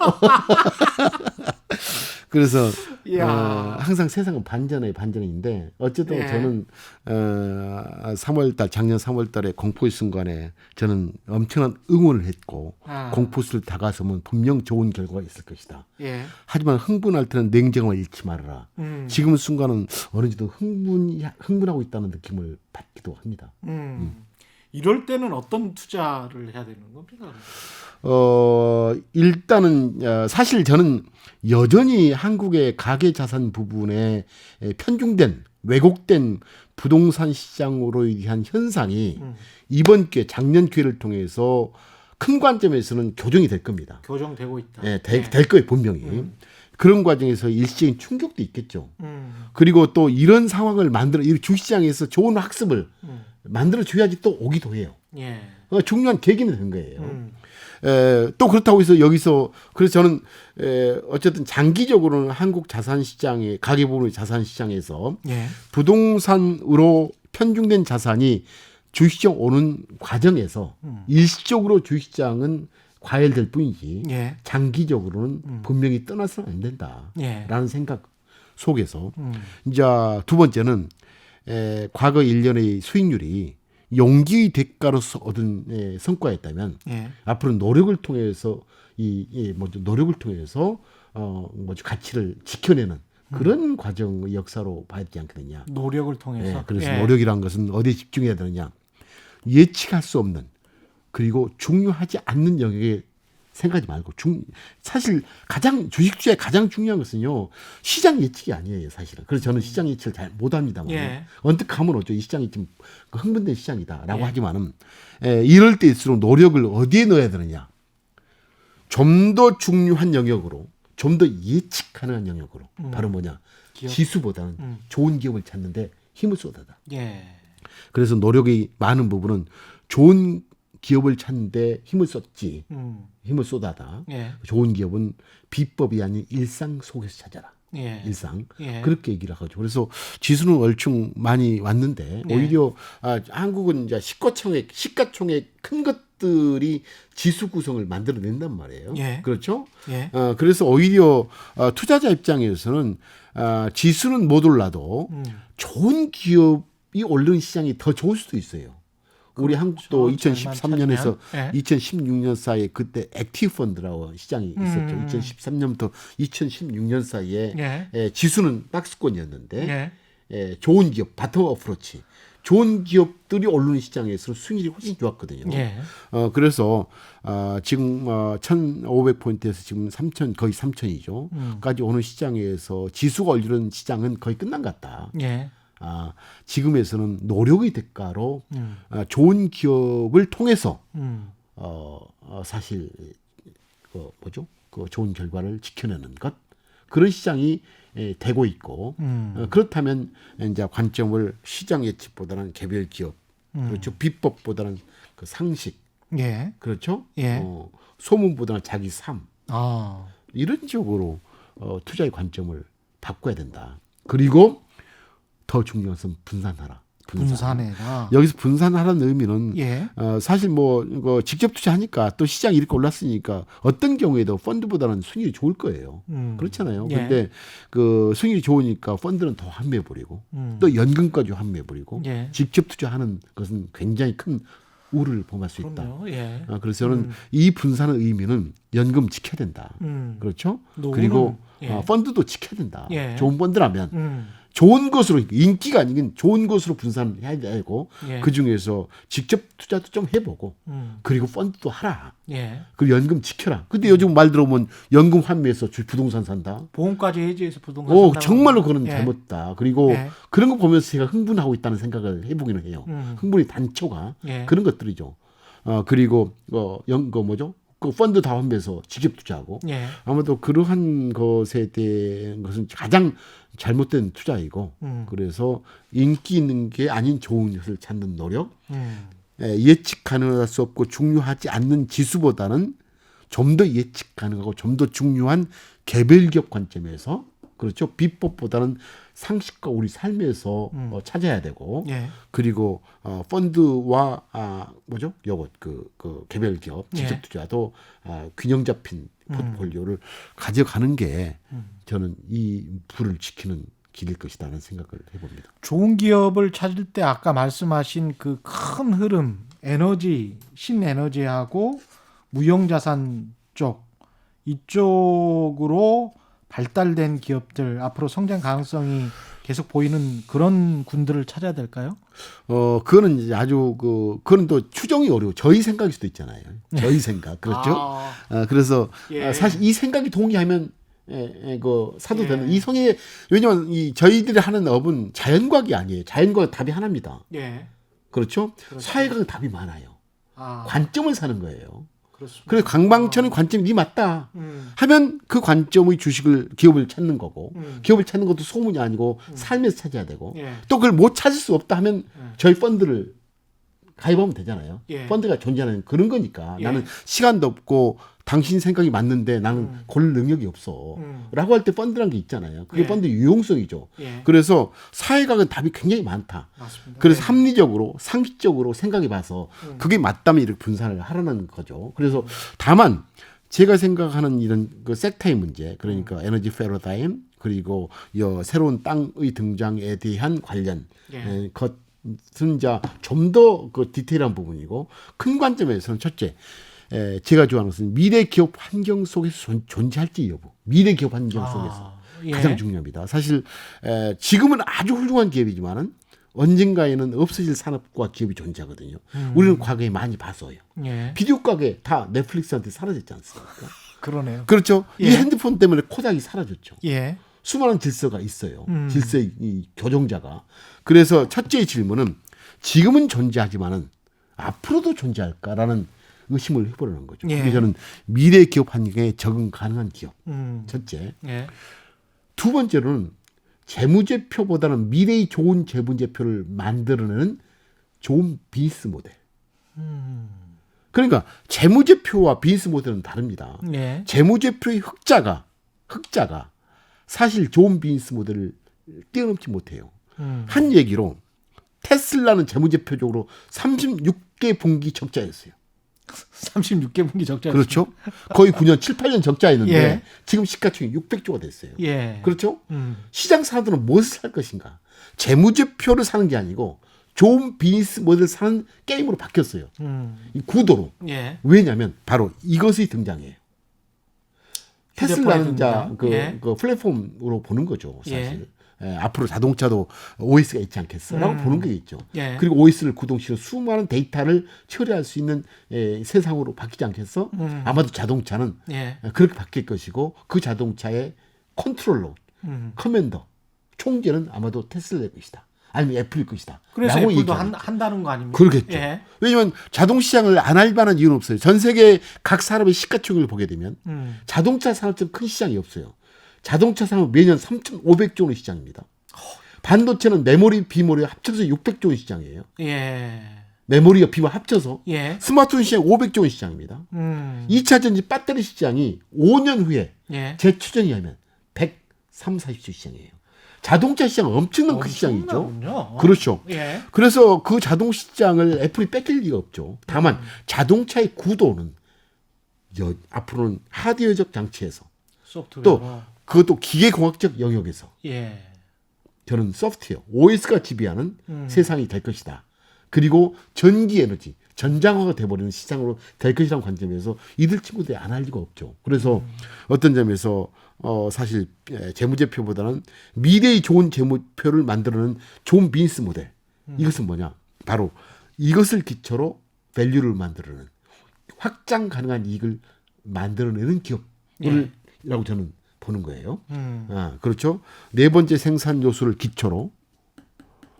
그래서 이야. 항상 세상은 반전인데 어쨌든 예. 저는 3월달 작년 3월달에 공포의 순간에 저는 엄청난 응원을 했고 공포수를 다가서면 분명 좋은 결과가 있을 것이다. 예. 하지만 흥분할 때는 냉정을 잃지 말아라. 지금 순간은 어느 정도 흥분하고 있다는 느낌을 받기도 합니다. 이럴 때는 어떤 투자를 해야 되는 겁니까? 일단은 사실 저는 여전히 한국의 가계 자산 부분에 편중된 왜곡된 부동산 시장으로 의한 현상이 이번 기회 작년 기회를 통해서 큰 관점에서는 교정이 될 겁니다. 교정되고 있다. 네, 될 거예요 분명히. 그런 과정에서 일시적인 충격도 있겠죠. 그리고 또 이런 상황을 만들어 이 주시장에서 좋은 학습을 만들어 줘야지 또 오기도 해요. 예. 중요한 계기는 된 거예요. 또 그렇다고 해서 여기서 그래서 저는 어쨌든 장기적으로는 한국 자산 시장의 가계부문의 자산 시장에서 예. 부동산으로 편중된 자산이 주식시장 오는 과정에서 일시적으로 주식시장은 과열될 뿐이지 예. 장기적으로는 분명히 떠나서는 안 된다라는 예. 생각 속에서 이제 두 번째는 과거 1년의 수익률이 용기의 대가로서 얻은 성과였다면 예. 앞으로 노력을 통해서 노력을 통해서 가치를 지켜내는 그런 과정의 역사로 봐야 되지 않겠느냐. 노력을 통해서. 그래서 예. 노력이란 것은 어디에 집중해야 되느냐. 예측할 수 없는 그리고 중요하지 않는 영역에 생각하지 말고 사실 주식 투자의 가장 중요한 것은요 시장 예측이 아니에요 사실은. 그래서 저는 시장 예측을 잘 못합니다만 예. 언뜻 하면 어쩌 이 시장이 좀 흥분된 시장이다라고 예. 하지만은 이럴 때일수록 노력을 어디에 넣어야 되느냐. 좀 더 중요한 영역으로 좀 더 예측 가능한 영역으로 바로 뭐냐 기업? 지수보다는 좋은 기업을 찾는데 힘을 쏟아다. 예. 그래서 노력이 많은 부분은 좋은 기업을 찾는데 힘을 쏟지. 힘을 쏟아다. 예. 좋은 기업은 비법이 아닌 일상 속에서 찾아라. 예. 일상. 예. 그렇게 얘기를 하죠. 그래서 지수는 얼충 많이 왔는데 예. 오히려 한국은 이제 시가총액 큰 것들 기업들이 지수 구성을 만들어낸단 말이에요. 예. 그렇죠? 예. 그래서 오히려 투자자 입장에서는 지수는 못 올라도 좋은 기업이 오르는 시장이 더 좋을 수도 있어요. 우리 한국도 잘만 2013년에서 찾으면. 2016년 사이에 그때 액티브 펀드라고 시장이 있었죠. 2013년부터 2016년 사이에 예. 지수는 박스권이었는데 예. 좋은 기업, 바텀 어프로치, 좋은 기업들이 오르는 시장에서 수익률이 훨씬 좋았거든요. 예. 그래서 지금 1,500포인트에서 지금 3,000 거의 3,000이죠. 까지 오는 시장에서 지수가 오르는 시장은 거의 끝난 것 같다. 예. 지금에서는 노력의 대가로 좋은 기업을 통해서 사실 그 좋은 결과를 지켜내는 것 그런 시장이 되고 있고 그렇다면 이제 관점을 시장 예측보다는 개별 기업 그렇죠 비법보다는 그 상식 예. 그렇죠 예. 소문보다는 자기 삶 아. 이런 쪽으로 투자의 관점을 바꿔야 된다. 그리고 더 중요한 것은 분산하라. 분산해라. 여기서 분산하라는 의미는 예. 사실 뭐 이거 직접 투자하니까 또 시장이 이렇게 올랐으니까 어떤 경우에도 펀드보다는 수익률이 좋을 거예요. 그렇잖아요. 예. 근데 그 수익률이 좋으니까 펀드는 더 환매해버리고 또 연금까지 환매해버리고 예. 직접 투자하는 것은 굉장히 큰 우를 범할 수 있다. 그럼요. 예. 그래서 저는 이 분산의 의미는 연금 지켜야 된다. 그렇죠? 노후는, 그리고 예. 펀드도 지켜야 된다. 예. 좋은 펀드라면 좋은 것으로 인기가 아니긴 좋은 것으로 분산해야 되고 예. 그 중에서 직접 투자도 좀 해보고 그리고 펀드도 하라. 예. 그리고 연금 지켜라. 근데 요즘 말 들어보면 연금 환매해서 부동산 산다. 보험까지 해지해서 부동산 산다고 정말로 그건 예. 잘못다. 그리고 예. 그런 거 보면서 제가 흥분하고 있다는 생각을 해보기는 해요. 흥분의 단초가 예. 그런 것들이죠. 그리고 그 펀드 다 환매해서 직접 투자하고 예. 아마도 그러한 것에 대한 것은 가장 잘못된 투자이고 그래서 인기 있는 게 아닌 좋은 것을 찾는 노력 예측 가능할 수 없고 중요하지 않는 지수보다는 좀 더 예측 가능하고 좀 더 중요한 개별 기업 관점에서 그렇죠 비법보다는 상식과 우리 삶에서 찾아야 되고 예. 그리고 펀드와 요것 그 개별 기업 직접 예. 투자도 균형 잡힌 포트폴리오를 가져가는 게 저는 이 부를 지키는 길일 것이다라는 생각을 해봅니다. 좋은 기업을 찾을 때 아까 말씀하신 그 큰 흐름 에너지 신에너지하고 무형자산 쪽 이쪽으로 발달된 기업들 앞으로 성장 가능성이 계속 보이는 그런 군들을 찾아야 될까요? 그거는 이제 아주 그거는 또 추정이 어려워. 저희 생각일 수도 있잖아요. 저희 생각 그렇죠. 그래서 예. 사실 이 생각이 동의하면 사도 예. 되는 이 성에 왜냐면 이 저희들이 하는 업은 자연과학이 아니에요. 자연과학 답이 하나입니다. 예. 그렇죠. 사회과학 답이 많아요. 관점을 사는 거예요. 그렇습니다. 그래서 강방천의 관점이 네 맞다 하면 그 관점의 기업을 찾는 거고 기업을 찾는 것도 소문이 아니고 삶에서 찾아야 되고 예. 또 그걸 못 찾을 수 없다 하면 저희 펀드를 가입하면 되잖아요. 예. 펀드가 존재하는 그런 거니까 예. 나는 시간도 없고 당신 생각이 맞는데 나는 고를 능력이 없어 라고 할 때 펀드란 게 있잖아요. 그게 예. 펀드 유용성이죠. 예. 그래서 사회학은 답이 굉장히 많다. 맞습니다. 그래서 예. 합리적으로 상식적으로 생각해 봐서 그게 맞다면 이렇게 분산을 하라는 거죠. 그래서 다만 제가 생각하는 이런 그 섹터의 문제 그러니까 에너지 패러다임 그리고 새로운 땅의 등장에 대한 관련 예. 것은 좀 더 그 디테일한 부분이고 큰 관점에서는 첫째 제가 좋아하는 것은 미래 기업 환경 속에서 존재할지 여부 미래 기업 환경 속에서 예. 가장 중요합니다. 사실 지금은 아주 훌륭한 기업이지만은 언젠가에는 없어질 산업과 기업이 존재하거든요. 우리는 과거에 많이 봤어요. 예. 비디오 가게 다 넷플릭스한테 사라졌지 않습니까? 그러네요. 그렇죠. 예. 이 핸드폰 때문에 코닥이 사라졌죠. 예. 수많은 질서가 있어요. 질서의 이 교정자가. 그래서 첫째 질문은 지금은 존재하지만은 앞으로도 존재할까라는 의심을 해보려는 거죠. 예. 그게 저는 미래 기업 환경에 적응 가능한 기업. 첫째. 예. 두 번째로는 재무제표보다는 미래의 좋은 재무제표를 만들어내는 좋은 비즈니스 모델. 그러니까 재무제표와 비즈니스 모델은 다릅니다. 예. 재무제표의 흑자가 사실 좋은 비즈니스 모델을 뛰어넘지 못해요. 한 얘기로 테슬라는 재무제표적으로 36개 분기 적자였어요. 36개분기 적자. 그렇죠? 거의 9년, 7, 8년 적자였는데 예. 지금 시가총액 600조가 됐어요. 예. 그렇죠? 시장 사람들은 무엇을 살 것인가? 재무제표를 사는 게 아니고 좋은 비즈니스 모델을 사는 게임으로 바뀌었어요. 이 구도로. 예. 왜냐하면 바로 이것이 등장해요. 테슬라는 등장. 그 플랫폼으로 보는 거죠. 사실. 예. 앞으로 자동차도 OS가 있지 않겠어라고 보는 게 있죠. 예. 그리고 OS를 구동시켜 수많은 데이터를 처리할 수 있는 세상으로 바뀌지 않겠어? 아마도 자동차는 예. 그렇게 바뀔 것이고 그 자동차의 컨트롤러, 커맨더, 총재는 아마도 테슬라일 것이다. 아니면 애플일 것이다. 그래서 라고 애플도 얘기하는 한다는 거 아닙니까? 그러겠죠. 예. 왜냐하면 자동시장을 안 할 만한 이유는 없어요. 전 세계 각 산업의 시가총액을 보게 되면 자동차 산업처럼 큰 시장이 없어요. 자동차 산업 매년 3,500조 원의 시장입니다. 반도체는 메모리, 비메모리 합쳐서 600조 원 시장이에요. 예. 메모리와 비메모리 합쳐서 예. 스마트폰 시장 500조 원 시장입니다. 2차 전지 배터리 시장이 5년 후에 예. 재추정이 하면 130, 40조 시장이에요. 자동차 시장은 엄청난 큰 시장이죠. 엄청나군요. 그렇죠. 예. 그래서 그 자동 시장을 애플이 뺏길 리가 없죠. 다만 자동차의 구도는 앞으로는 하드웨어적 장치에서 소프트웨어. 또 그것도 기계공학적 영역에서 예. 저는 소프트웨어, OS가 지배하는 세상이 될 것이다. 그리고 전기에너지, 전장화가 돼버리는 시장으로 될 것이라는 관점에서 이들 친구들이 안 할 리가 없죠. 그래서 어떤 점에서 사실 재무제표보다는 미래의 좋은 재무표를 만들어내는 좋은 비즈니스 모델. 이것은 뭐냐? 바로 이것을 기초로 밸류를 만들어내는 확장 가능한 이익을 만들어내는 기업이라고 저는 보는 거예요. 그렇죠. 네 번째 생산 요소를 기초로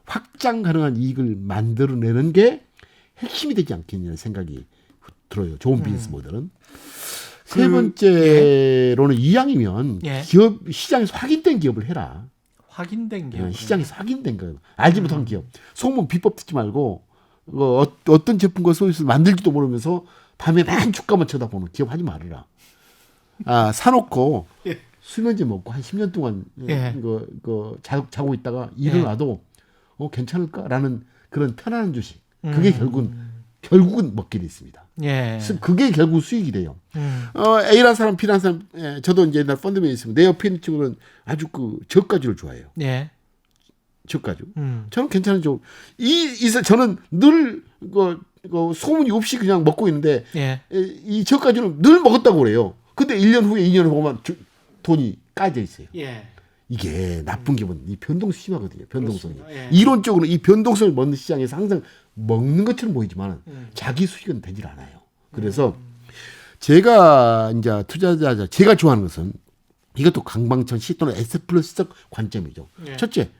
확장 가능한 이익을 만들어내는 게 핵심이 되지 않겠냐는 생각이 들어요. 좋은 비즈니스 모델은. 세 번째로는 이왕이면 예. 기업 시장에서 확인된 기업을 해라. 확인된 기업. 시장에서 확인된 거예요. 알지 못한 기업. 소문 비법 듣지 말고 어떤 제품과 서비스를 만들지도 모르면서 밤에 맨 주가만 쳐다보는 기업 하지 말아라. 사놓고 예. 수면제 먹고 한 10년 동안 예. 자고 있다가 일어나도 괜찮을까라는 그런 편안한 주식. 그게 결국은 먹게 돼 있습니다. 예. 그게 결국 수익이 돼요. A라는 사람, B라는 사람, 저도 이제 옛날 펀드맨 있으면 내 옆에 있는 친구는 아주 그 저가주를 좋아해요. 예. 저가주. 저는 괜찮은죠. 저는 늘 소문이 없이 그냥 먹고 있는데 예. 이 저가주는 늘 먹었다고 그래요. 근데 1년 후에 2년 후에 보면 돈이 까져 있어요. 예. 이게 나쁜 기분, 이 변동성이 심하거든요. 변동성이. 그렇습니다. 예. 이론적으로 이 변동성을 먹는 시장에서 항상 먹는 것처럼 보이지만 자기 수익은 되질 않아요. 그래서 제가 이제 투자자, 제가 좋아하는 것은 이것도 강방천 시 또는 S+적 관점이죠. 예. 첫째,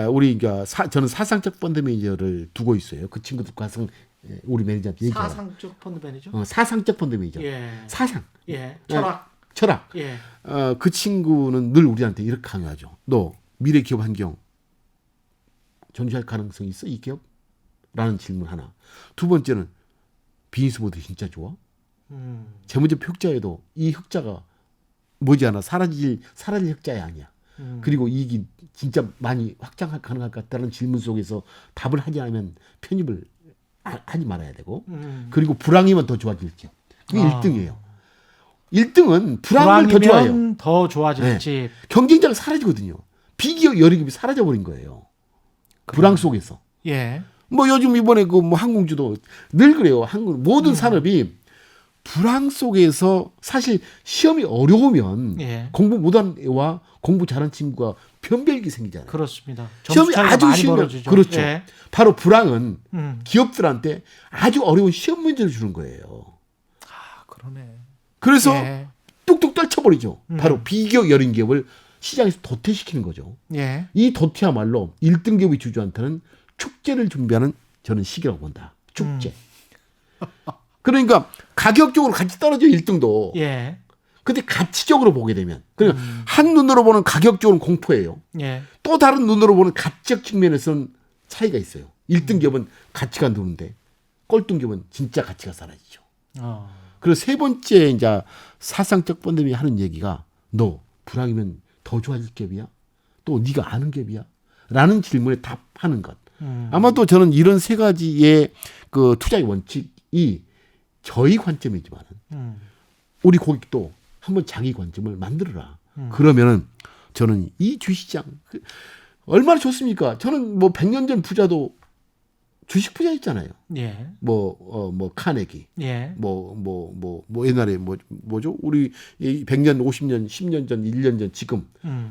우리 저는 사상적 펀드 매니저를 두고 있어요. 그 친구들과 우리 매니저한테 얘기해요. 사상적 펀드 매니저? 사상적 펀드 매니저. 예. 사상. 예. 철학. 예. 그 친구는 늘 우리한테 이렇게 강요하죠. 너 미래 기업 환경 존재할 가능성이 있어? 이 기업? 라는 질문 하나. 두 번째는 비즈니스 모델이 진짜 좋아? 재무제표 흑자에도 이 흑자가 머지않아 사라질 흑자야 아니야. 그리고 이익이 진짜 많이 확장 가능할 것 같다는 질문 속에서 답을 하지 않으면 편입을 하지 말아야 되고 그리고 불황이면 더 좋아질 기업. 그게 1등이에요. 1등은 불황을 더 좋아해요. 불황이면 더 좋아질지. 네. 경쟁자가 사라지거든요. 비기업 여력이 사라져버린 거예요. 불황 속에서. 예. 뭐 요즘 이번에 항공주도 늘 그래요. 모든 산업이 불황 속에서 사실 시험이 어려우면 예. 공부 못한 애와 공부 잘한 친구가 변별기 생기잖아요. 그렇습니다. 시험이 아주 쉬우면 벌어지죠. 그렇죠. 예. 바로 불황은 기업들한테 아주 어려운 시험 문제를 주는 거예요. 그러네. 그래서 예. 뚝뚝 떨쳐버리죠. 바로 비기업 여린 기업을 시장에서 도태시키는 거죠. 예. 이 도태야말로 1등 기업의 주주한테는 축제를 준비하는 저는 시기라고 본다. 축제. 그러니까 가격적으로 같이 떨어져 1등도. 예. 근데 가치적으로 보게 되면 그러니까 한 눈으로 보는 가격적으로는 공포예요. 예. 또 다른 눈으로 보는 가치적 측면에서는 차이가 있어요. 1등 기업은 가치가 누는데 꼴등 기업은 진짜 가치가 사라지죠. 그리고 세 번째 이제 사상적 펀드맨이 하는 얘기가 너 불황이면 더 좋아질 기업이야? 또 네가 아는 기업이야? 라는 질문에 답하는 것. 아마도 저는 이런 세 가지의 그 투자의 원칙이 저희 관점이지만 우리 고객도 한번 자기 관점을 만들어라. 그러면은 저는 이 주식시장 얼마나 좋습니까? 저는 뭐 100년 전 부자도 주식 부자였잖아요. 예. 뭐 카네기, 예. 뭐 옛날에 뭐죠? 우리 100년, 50년, 10년 전, 1년 전, 지금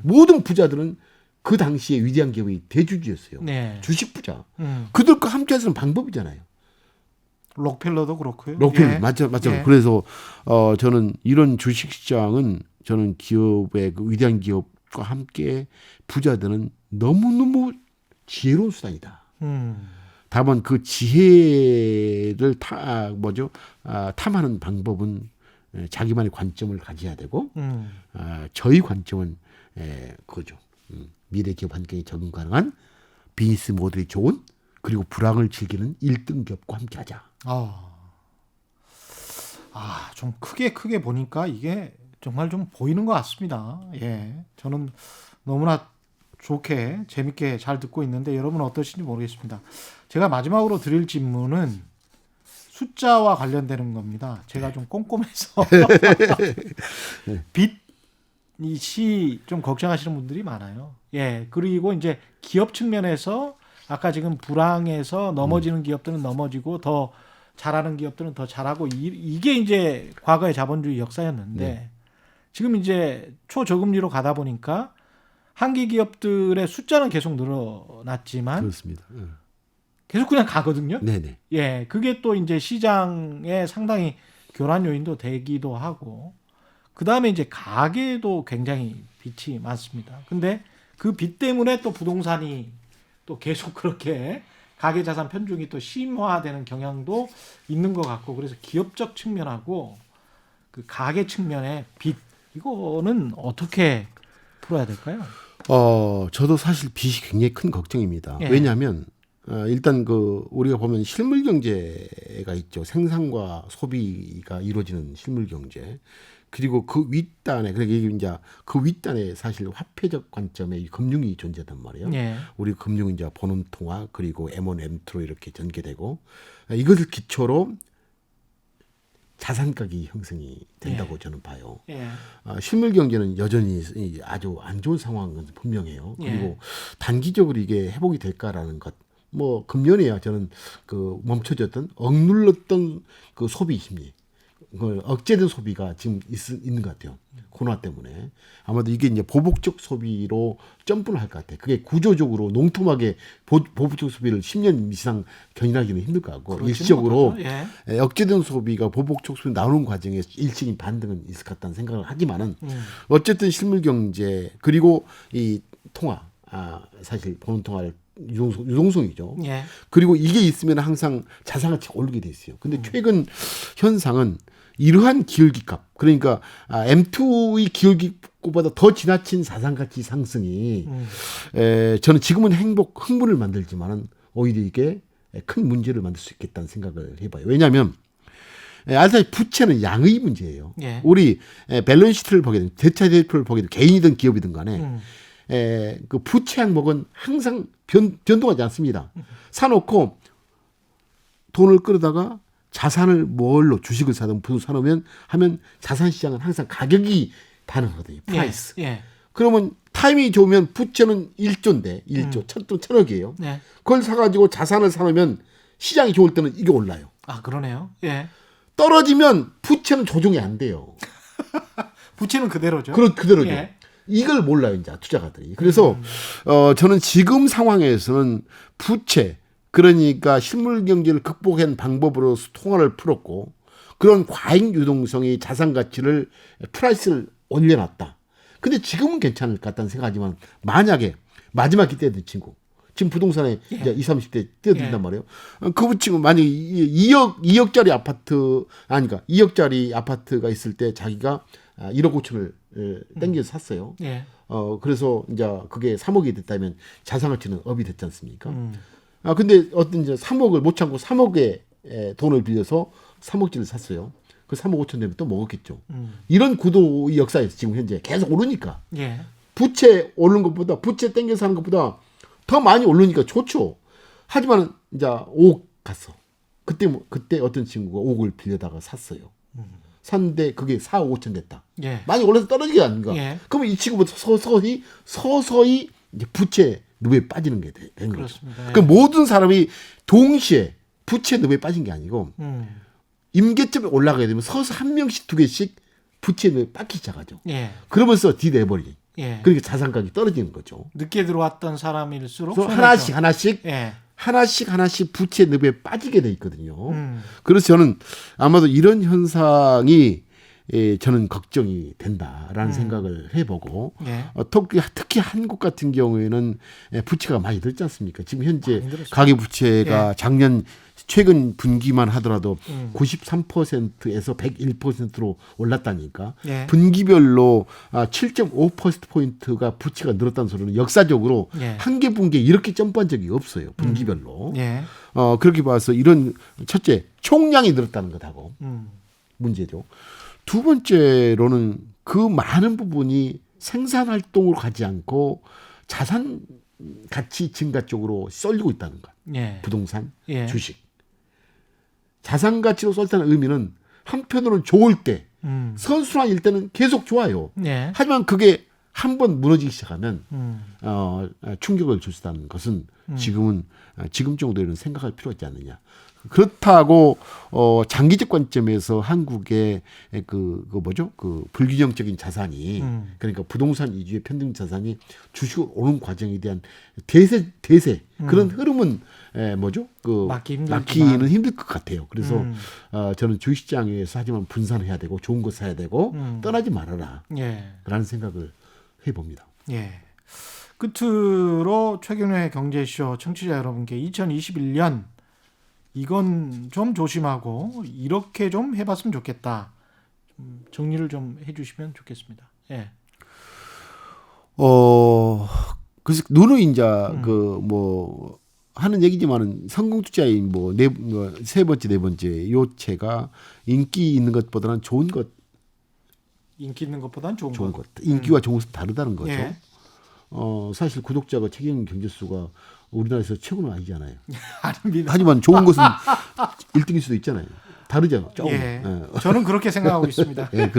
모든 부자들은 그 당시에 위대한 기업의 대주주였어요. 네. 주식 부자. 그들과 함께하는 방법이잖아요. 록펠러도 그렇고요. 록펠러 예. 맞죠. 예. 그래서 저는 이런 주식시장은 저는 기업의 그 위대한 기업과 함께 부자들은 너무너무 지혜로운 수단이다. 다만 그 지혜를 탐하는 방법은 자기만의 관점을 가져야 되고 저희 관점은 그거죠. 미래 기업 환경에 적응 가능한 비즈니스 모델이 좋은 그리고 불황을 즐기는 1등 기업과 함께하자. 좀 크게 보니까 이게 정말 좀 보이는 것 같습니다. 예, 저는 너무나 좋게 재밌게 잘 듣고 있는데 여러분 어떠신지 모르겠습니다. 제가 마지막으로 드릴 질문은 숫자와 관련되는 겁니다. 제가 좀 꼼꼼해서 빚이 좀 걱정하시는 분들이 많아요. 예, 그리고 이제 기업 측면에서 아까 지금 불황에서 넘어지는 기업들은 넘어지고 더 잘하는 기업들은 더 잘하고 이게 이제 과거의 자본주의 역사였는데 지금 이제 초저금리로 가다 보니까 한기 기업들의 숫자는 계속 늘어났지만 그렇습니다. 계속 그냥 가거든요. 네네. 예, 그게 또 이제 시장에 상당히 교란 요인도 되기도 하고 그 다음에 이제 가계도 굉장히 빚이 많습니다. 근데 그 빚 때문에 또 부동산이 또 계속 그렇게 가계자산 편중이 또 심화되는 경향도 있는 것 같고 그래서 기업적 측면하고 그 가계 측면의 빚 이거는 어떻게 풀어야 될까요? 저도 사실 빚이 굉장히 큰 걱정입니다. 예. 왜냐하면 일단 우리가 보면 실물 경제가 있죠. 생산과 소비가 이루어지는 실물 경제. 그리고 그 윗단에 그러니까 이게 이제 그 윗단에 사실 화폐적 관점의 금융이 존재단 말이에요. 예. 우리 금융은 이제 본원 통화 그리고 M1, M2로 이렇게 전개되고 이것을 기초로 자산 가격이 형성이 된다고 저는 봐요. 예. 실물 경제는 여전히 아주 안 좋은 상황은 분명해요. 그리고 단기적으로 이게 회복이 될까라는 것. 뭐 금년에야 저는 그 멈춰졌던 억눌렀던 그 소비 심리, 그 억제된 소비가 지금 있는 것 같아요. 코로나 때문에 아마도 이게 이제 보복적 소비로 점프를 할 것 같아요. 그게 구조적으로 농tum하게 보복적 소비를 10년 이상 견인하기는 힘들 것 같고 일시적으로 억제된 소비가 보복적 소비 나오는 과정에 일시적인 반등은 있을 것 같다는 생각을 하지만은 어쨌든 실물 경제 그리고 이 통화 사실 보는 통화를 유동성이죠. 예. 그리고 이게 있으면 항상 자산가치가 오르게 돼 있어요. 근데 최근 현상은 이러한 기울기값 그러니까 M2의 기울기값보다 더 지나친 자산가치 상승이 저는 지금은 흥분을 만들지만은 오히려 이게 큰 문제를 만들 수 있겠다는 생각을 해봐요. 왜냐하면 알다시피 부채는 양의 문제예요. 예. 우리 밸런시트를 보게 되면 대차 대표를 보게 되면 개인이든 기업이든 간에 그 부채 항목은 항상 변동하지 않습니다. 사놓고 돈을 끌어다가 자산을 주식을 사든 부동산 사놓으면 하면 자산 시장은 항상 가격이 반응하거든요. 프라이스. 예. 그러면 타이밍이 좋으면 부채는 1조인데 1조, 천억이에요. 네. 그걸 사가지고 자산을 사놓으면 시장이 좋을 때는 이게 올라요. 그러네요. 예. 떨어지면 부채는 조정이 안 돼요. 부채는 그대로죠. 그대로죠. 예. 이걸 몰라요, 이제 투자가들이. 그래서 저는 지금 상황에서는 부채 그러니까 실물 경제를 극복한 방법으로 통화를 풀었고 그런 과잉 유동성이 자산 가치를 프라이스를 올려놨다. 근데 지금은 괜찮을 것 같다는 생각하지만 만약에 마지막 기대된 친구 지금 부동산에 이제 20, 30대 뛰어든단 말이에요. 그 친구 만약에 2억짜리 아파트 아니까 2억짜리 아파트가 있을 때 자기가 1억 5천을 땡겨서 샀어요. 예. 그래서 이제 그게 3억이 됐다면 자산 가치는 업이 됐지 않습니까? 근데 어떤 이제 3억을 못 참고 3억의 돈을 빌려서 3억짜리를 샀어요. 그 3억 5천 되면 또 먹었겠죠. 이런 구도의 역사에서 지금 현재 계속 오르니까. 예. 부채 오르는 것보다 부채 땡겨서 하는 것보다 더 많이 오르니까 좋죠. 하지만 이제 5억 갔어. 그때 어떤 친구가 5억을 빌려다가 샀어요. 샀는데 그게 4억 5천 됐다. 예. 많이 올라서 떨어지게 아닌가? 예. 그러면 이 친구부터 서서히 이제 부채 늪에 빠지는 게 된 거죠. 그렇습니다. 예. 그 모든 사람이 동시에 부채 늪에 빠진 게 아니고 임계점에 올라가게 되면 서서 한 명씩 두 개씩 부채 늪에 빠지기 시작하죠. 예. 그러면서 디레버리. 예. 그러니까 자산 가격이 떨어지는 거죠. 늦게 들어왔던 사람일수록 그래서 손해죠. 하나씩 부채 늪에 빠지게 돼 있거든요. 그래서 저는 아마도 이런 현상이 저는 걱정이 된다라는 생각을 해보고 예. 특히 한국 같은 경우에는 부채가 많이 늘지 않습니까? 지금 현재 많이 늘었습니다. 가계 부채가 예. 최근 분기만 하더라도 93%에서 101%로 올랐다니까. 예. 분기별로 7.5%포인트가 부채가 늘었다는 소리는 역사적으로 예. 한 개 분기에 이렇게 점프한 적이 없어요. 분기별로. 예. 그렇게 봐서 이런 첫째 총량이 늘었다는 것하고 문제죠. 두 번째로는 그 많은 부분이 생산 활동으로 가지 않고 자산 가치 증가 쪽으로 쏠리고 있다는 것. 예. 부동산, 예. 주식. 자산 가치로 쏠다는 의미는 한편으로는 좋을 때 선순환일 때는 계속 좋아요. 예. 하지만 그게 한번 무너지기 시작하면 충격을 줄 수 있다는 것은 지금 정도에는 생각할 필요가 있지 않느냐. 그렇다고 장기적 관점에서 한국의 그 불균형적인 자산이 그러니까 부동산 위주의 편등 자산이 주식으로 오는 과정에 대한 대세 그런 흐름은 막기는 힘들 것 같아요. 그래서 저는 주식시장에서 하지만 분산해야 되고 좋은 거 사야 되고 떠나지 말아라 예. 라는 생각을 해봅니다. 예. 끝으로 최경련의 경제쇼 청취자 여러분께 2021년 이건 좀 조심하고 이렇게 좀 해봤으면 좋겠다. 좀 정리를 좀 해주시면 좋겠습니다. 예. 그래서 누누이 이제 하는 얘기지만은 성공 투자인 세 번째 네 번째 요체가 인기 있는 것보다는 좋은 것. 인기 있는 것보다는 좋은 것. 인기와 좋은 것은 다르다는 거죠. 예. 사실 구독자가 최경영 경제수가 우리나라에서 최고는 아니잖아요. 아닙니다. 하지만 좋은 것은 1등일 수도 있잖아요. 다르죠. 조금. 예. 저는 그렇게 생각하고 있습니다. 예,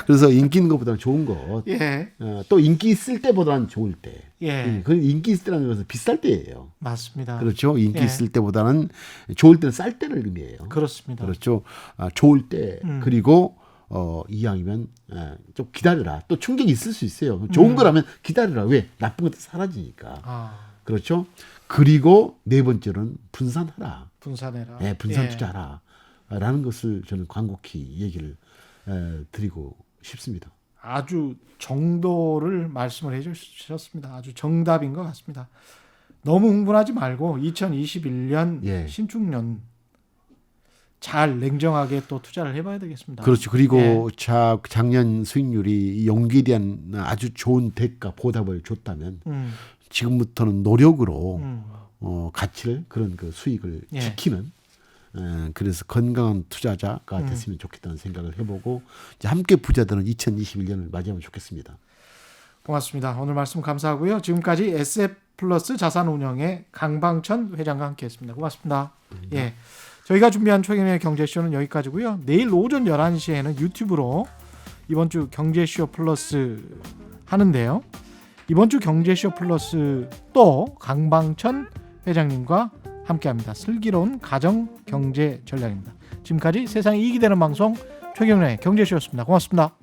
그래서 인기 있는 것보다는 좋은 것. 예. 또 인기 있을 때보다는 좋을 때. 예. 그 인기 있을 때라는 것은 비쌀 때예요. 맞습니다. 그렇죠. 인기 예. 있을 때보다는 좋을 때는 쌀 때를 의미해요. 그렇습니다. 그렇죠. 좋을 때 그리고 이왕이면 좀 기다려라. 또 충격이 있을 수 있어요. 좋은 거라면 기다려라. 왜? 나쁜 것도 사라지니까. 그렇죠. 그리고 네 번째는 분산하라. 분산해라. 네, 분산 투자하라. 라는 것을 저는 간곡히 얘기를 드리고 싶습니다. 아주 정도를 말씀을 해주셨습니다. 아주 정답인 것 같습니다. 너무 흥분하지 말고 2021년 예. 신축년 잘 냉정하게 또 투자를 해봐야 되겠습니다. 그렇죠. 그리고 예. 작년 수익률이 연기에 대한 아주 좋은 대가 보답을 줬다면 지금부터는 노력으로 가치를 그런 그 수익을 예. 지키는 그래서 건강한 투자자가 됐으면 좋겠다는 생각을 해보고 이제 함께 부자되는 2021년을 맞이하면 좋겠습니다. 고맙습니다. 오늘 말씀 감사하고요. 지금까지 SF플러스 자산운용의 강방천 회장과 함께했습니다. 고맙습니다. 예, 저희가 준비한 최경영의 경제쇼는 여기까지고요. 내일 오전 11시에는 유튜브로 이번 주 경제쇼 플러스 하는데요. 이번 주 경제쇼 플러스 또 강방천 회장님과 함께합니다. 슬기로운 가정 경제 전략입니다. 지금까지 세상이 이익이 되는 방송 최경련의 경제쇼였습니다. 고맙습니다.